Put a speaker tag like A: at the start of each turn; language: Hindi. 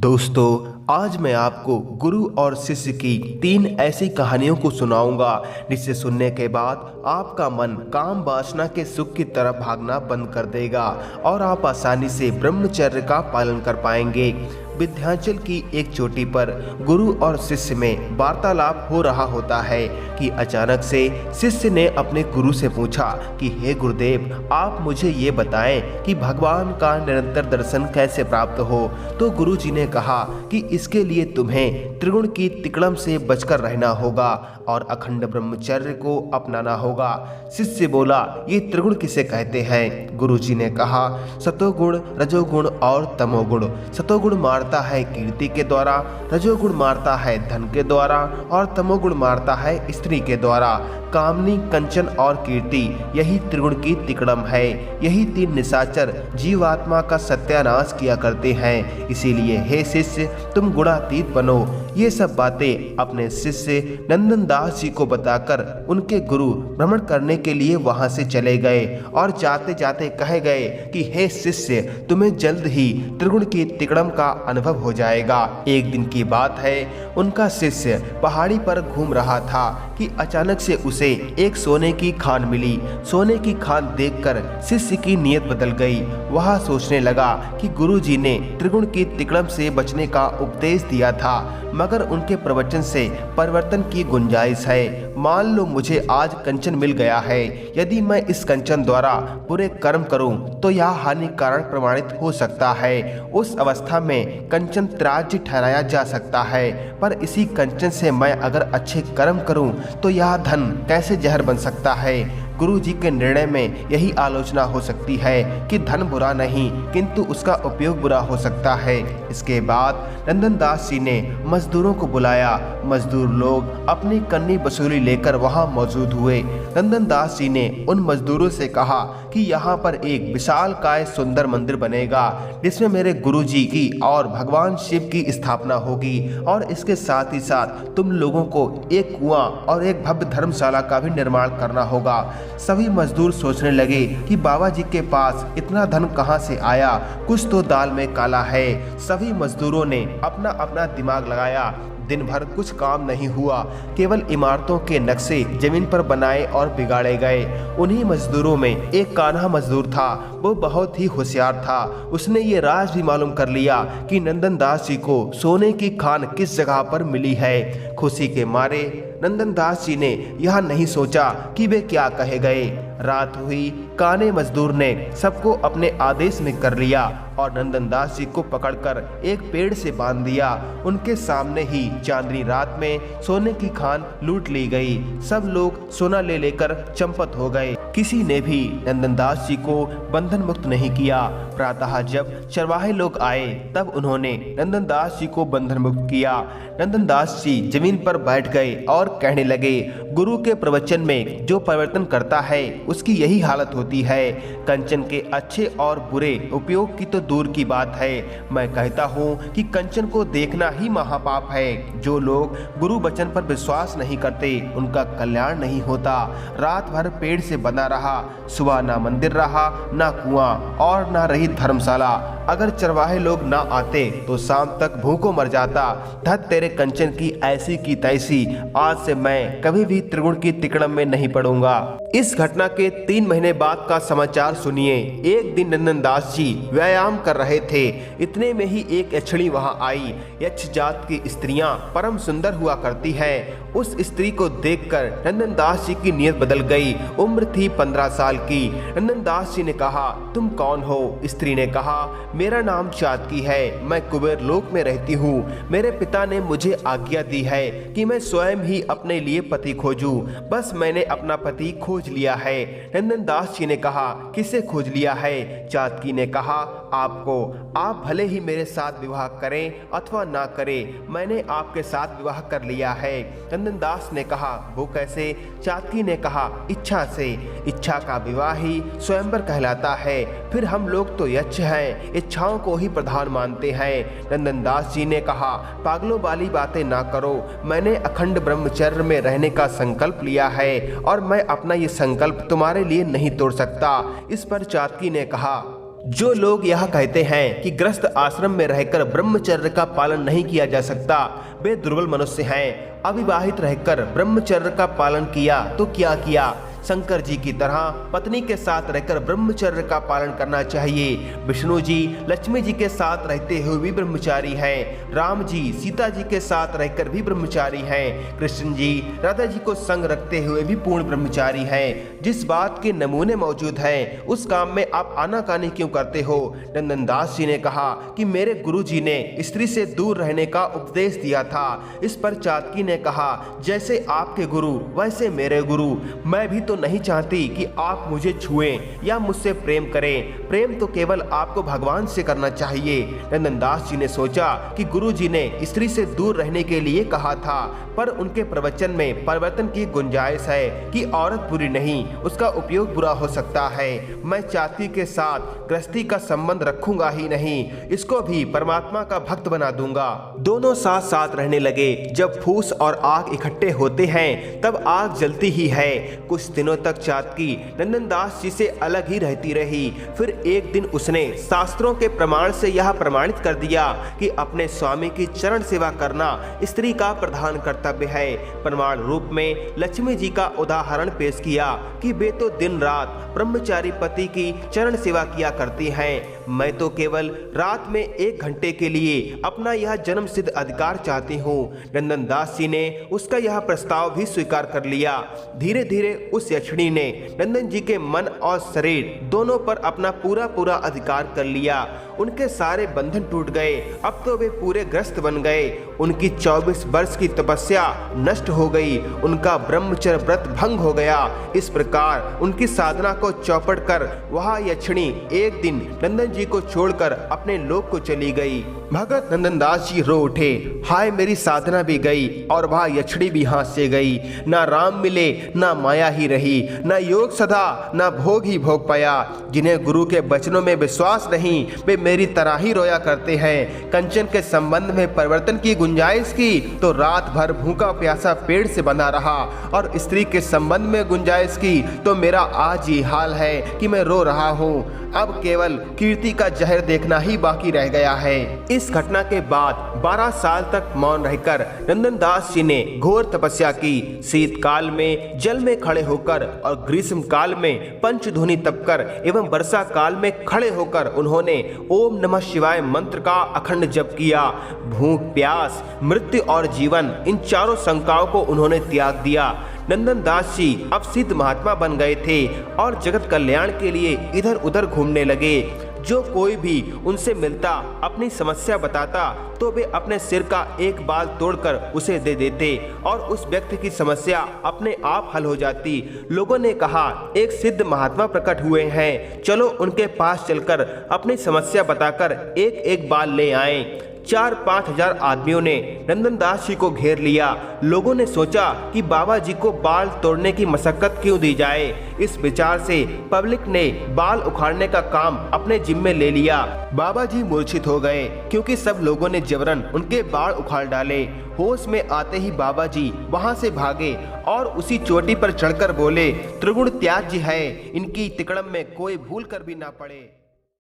A: दोस्तों, आज मैं आपको गुरु और शिष्य की 3 ऐसी कहानियों को सुनाऊंगा जिसे सुनने के बाद आपका मन काम वासना के सुख की तरफ भागना बंद कर देगा और आप आसानी से ब्रह्मचर्य का पालन कर पाएंगे। विंध्याचल की एक चोटी पर गुरु और शिष्य में वार्तालाप हो रहा होता है कि अचानक से शिष्य ने अपने गुरु से पूछा कि हे गुरुदेव, आप मुझे ये बताएं कि भगवान का निरंतर दर्शन कैसे प्राप्त हो। तो गुरु जी ने कहा कि इसके लिए तुम्हें त्रिगुण की तिकड़म से बचकर रहना होगा और अखंड ब्रह्मचर्य को अपनाना होगा। शिष्य बोला, ये त्रिगुण किसे कहते हैं? गुरु जी ने कहा, सतोगुण, रजोगुण और तमोगुण। सतोगुण मारता है कीर्ति के द्वारा, रजोगुण मारता है धन के द्वारा और तमोगुण मारता है स्त्री के द्वारा। कामनी, कंचन और कीर्ति, यही त्रिगुण की तिकड़म है। यही 3 निशाचर जीवात्मा का सत्यानाश किया करते हैं। इसीलिए हे शिष्य, तुम गुणातीत बनो। ये सब बातें अपने शिष्य नंदन दास जी को बताकर उनके गुरु भ्रमण करने के लिए वहां से चले गए और जाते जाते कहे गए कि हे शिष्य, तुम्हें जल्द ही त्रिगुण की तिकड़म का अनुभव हो जाएगा। एक दिन की बात है, उनका शिष्य पहाड़ी पर घूम रहा था कि अचानक से उसे एक सोने की खान मिली। सोने की खान देखकर शिष्य की नीयत बदल गई। वह सोचने लगा कि गुरु जी ने त्रिगुण की तिकड़म से बचने का उपदेश दिया था, मगर उनके प्रवचन से परिवर्तन की गुंजाइश है। मान लो मुझे आज कंचन मिल गया है, यदि मैं इस कंचन द्वारा बुरे कर्म करूं तो यह हानिकारक प्रमाणित हो सकता है। उस अवस्था में कंचन त्याज्य ठहराया जा सकता है, पर इसी कंचन से मैं अगर अच्छे कर्म करूं तो यह धन कैसे जहर बन सकता है। गुरु जी के निर्णय में यही आलोचना हो सकती है कि धन बुरा नहीं, किंतु उसका उपयोग बुरा हो सकता है। इसके बाद नंदन दास जी ने मजदूरों को बुलाया। मजदूर लोग अपनी कन्नी वसूली लेकर वहां मौजूद हुए। नंदन दास जी ने उन मजदूरों से कहा कि यहाँ पर एक विशालकाय सुंदर मंदिर बनेगा, जिसमें मेरे गुरु जी की और भगवान शिव की स्थापना होगी, और इसके साथ ही साथ तुम लोगों को एक कुआं और एक भव्य धर्मशाला का भी निर्माण करना होगा। सभी मजदूर सोचने लगे कि बाबा जी के पास इतना धन कहां से आया, कुछ तो दाल में काला है। सभी मजदूरों ने अपना अपना दिमाग लगाया। दिन भर कुछ काम नहीं हुआ, केवल इमारतों के नक्शे जमीन पर बनाए और बिगाड़े गए। उन्हीं मजदूरों में एक कान्हा मजदूर था। वो बहुत ही होशियार था। उसने ये राज भी मालूम कर लिया कि नंदन दास जी को सोने की खान किस जगह पर मिली है। खुशी के मारे नंदन दास जी ने यह नहीं सोचा कि वे क्या कहे गए। रात हुई, काने मजदूर ने सबको अपने आदेश में कर लिया और नंदन दास जी को पकड़कर एक पेड़ से बांध दिया। उनके सामने ही चांदनी रात में सोने की खान लूट ली गई। सब लोग सोना ले लेकर चंपत हो गए। किसी ने भी नंदन दास जी को बंधन मुक्त नहीं किया। प्रातः जब चरवाहे लोग आए, तब उन्होंने नंदन दास जी को बंधन मुक्त किया। नंदन दास जी जमीन पर बैठ गए और कहने लगे, गुरु के प्रवचन में जो परिवर्तन करता है उसकी यही हालत होती है। कंचन के अच्छे और बुरे उपयोग की तो दूर की बात है, मैं कहता हूँ कि कंचन को देखना ही महापाप है। जो लोग गुरु वचन पर विश्वास नहीं करते, उनका कल्याण नहीं होता। रात भर पेड़ से बना रहा, सुबह ना मंदिर रहा, ना कुआं और ना रही धर्मशाला। अगर चरवाहे लोग ना आते तो शाम तक भूखों मर जाता। धत तेरे कंचन की ऐसी की तैसी, आज से मैं कभी भी त्रिगुण की तिकड़म में नहीं पड़ूंगा। इस घटना के 3 महीने बाद का समाचार सुनिए। एक दिन नंदन दास जी व्यायाम कर रहे थे। इतने में ही एक यक्षिणी वहां आई। यक्ष जात की स्त्रियां परम सुंदर हुआ करती है। उस स्त्री को देखकर नंदन दास जी की नीयत बदल गई। उम्र थी 15 साल की। नंदन दास जी ने कहा, तुम कौन हो? स्त्री ने कहा, मेरा नाम चातकी है, मैं कुबेर लोक में रहती हूँ। मेरे पिता ने मुझे आज्ञा दी है कि मैं स्वयं ही अपने लिए पति खोजूं। बस मैंने अपना पति खोज लिया है। नंदन दास जी ने कहा, किसे खोज लिया है? चातकी ने कहा, आपको। आप भले ही मेरे साथ विवाह करें अथवा ना करें, मैंने आपके साथ विवाह कर लिया है। नंदन दास ने कहा, वो कैसे? चातकी ने कहा, इच्छा से। इच्छा का विवाह ही स्वयंवर कहलाता है। फिर हम लोग तो यक्ष हैं, इच्छाओं को ही प्रधान मानते हैं। नंदन दास जी ने कहा, पागलों वाली बातें ना करो। मैंने अखंड ब्रह्मचर्य में रहने का संकल्प लिया है और मैं अपना ये संकल्प तुम्हारे लिए नहीं तोड़ सकता। इस पर चातकी ने कहा, जो लोग यह कहते हैं कि गृहस्थ आश्रम में रहकर ब्रह्मचर्य का पालन नहीं किया जा सकता, वे दुर्बल मनुष्य हैं। अविवाहित रहकर ब्रह्मचर्य का पालन किया तो क्या किया? शंकर जी की तरह पत्नी के साथ रहकर ब्रह्मचर्य का पालन करना चाहिए। विष्णु जी लक्ष्मी जी के साथ रहते हुए भी ब्रह्मचारी हैं। राम जी सीता जी के साथ रहकर भी ब्रह्मचारी हैं। कृष्ण जी राधा जी को संग रखते हुए भी पूर्ण ब्रह्मचारी हैं। जिस बात के नमूने मौजूद हैं, उस काम में आप आनाकानी क्यों करते हो? नंदन दास जी ने कहा कि मेरे गुरु जी ने स्त्री से दूर रहने का उपदेश दिया था। इस पर चातकी ने कहा, जैसे आपके गुरु वैसे मेरे गुरु। मैं भी तो नहीं चाहती कि आप मुझे छुएं या मुझसे प्रेम करें। प्रेम तो केवल आपको भगवान से करना चाहिए। नंदनदास जी ने सोचा कि गुरु जी ने स्त्री से दूर रहने के लिए कहा था, पर उनके प्रवचन में परिवर्तन की गुंजाइश है कि औरत बुरी नहीं, उसका उपयोग बुरा हो सकता है। मैं चाती के साथ गृहस्थी का संबंध रखूंगा ही नहीं, इसको भी परमात्मा का भक्त बना दूंगा। दोनों साथ साथ रहने लगे। जब फूस और आग इकट्ठे होते हैं तब आग जलती ही है। कुछ दिनों तक चातकी नंदनदास जी से अलग ही रहती रही। फिर एक दिन उसने शास्त्रों के प्रमाण से यह प्रमाणित कर दिया कि अपने स्वामी की चरण सेवा करना स्त्री का प्रधान कर्तव्य है। प्रमाण रूप में लक्ष्मी जी का उदाहरण पेश किया कि वे तो दिन रात ब्रह्मचारी पति की चरण सेवा किया करती हैं। मैं तो केवल रात में 1 घंटे के लिए अपना यह जन्म सिद्ध अधिकार चाहती हूँ। नंदनदास जी ने उसका यह प्रस्ताव भी स्वीकार कर लिया। धीरे धीरे उस यक्षिणी ने नंदन जी के मन और शरीर दोनों पर अपना पूरा अधिकार कर लिया। उनके सारे बंधन टूट गए। अब तो वे पूरे ग्रस्त बन गए। उनकी 24 वर्ष की तपस्या नष्ट हो गई। उनका ब्रह्मचर्य व्रत भंग हो गया। इस प्रकार उनकी साधना को चौपट कर वह यक्षिणी एक दिन नंदन जी को छोड़कर अपने लोक को चली गई। भगत नंदनदास जी रो उठे, हाय मेरी साधना भी गई और वह यक्षिणी भी हाथ से गई। ना राम मिले, ना माया ही रही, ना योग सदा, ना भोग ही भोग पाया। जिन्हें गुरु के वचनों में विश्वास नहीं, वे मेरी तरह ही रोया करते हैं। कंचन के संबंध में परिवर्तन की गुंजाइश की तो रात भर भूखा प्यासा पेड़ से बंधा रहा, और स्त्री के संबंध में गुंजाइश की तो मेरा आज ये हाल है कि मैं रो रहा हूँ। अब केवल कीर्ति का जहर देखना ही बाकी रह गया है। इस घटना के बाद 12 साल तक मौन रहकर नंदनदास जी ने घोर तपस्या की। शीतकाल में जल में खड़े होकर और ग्रीष्म काल में पंचधूनि तपकर एवं वर्षा काल में खड़े होकर उन्होंने ओम नमः शिवाय मंत्र का अखंड जप किया। भूख, प्यास, मृत्यु और जीवन, इन चारों शंकाओं को उन्होंने त्याग दिया। नंदनदास जी अब सिद्ध महात्मा बन गए थे और जगत कल्याण के लिए इधर उधर घूमने लगे। जो कोई भी उनसे मिलता, अपनी समस्या बताता, तो वे अपने सिर का एक बाल तोड़कर उसे दे देते और उस व्यक्ति की समस्या अपने आप हल हो जाती। लोगों ने कहा, एक सिद्ध महात्मा प्रकट हुए हैं, चलो उनके पास चलकर अपनी समस्या बताकर एक एक बाल ले आएं। 4-5 हजार आदमियों ने नंदनदास जी को घेर लिया। लोगों ने सोचा कि बाबा जी को बाल तोड़ने की मशक्कत क्यों दी जाए। इस विचार से पब्लिक ने बाल उखाड़ने का काम अपने जिम्मे ले लिया। बाबा जी मूर्छित हो गए क्योंकि सब लोगों ने जबरन उनके बाल उखाड़ डाले। होश में आते ही बाबा जी वहां से भागे और उसी चोटी पर चढ़कर बोले, त्रिगुण त्याज्य है, इनकी तिकड़म में कोई भूल कर भी ना पड़े।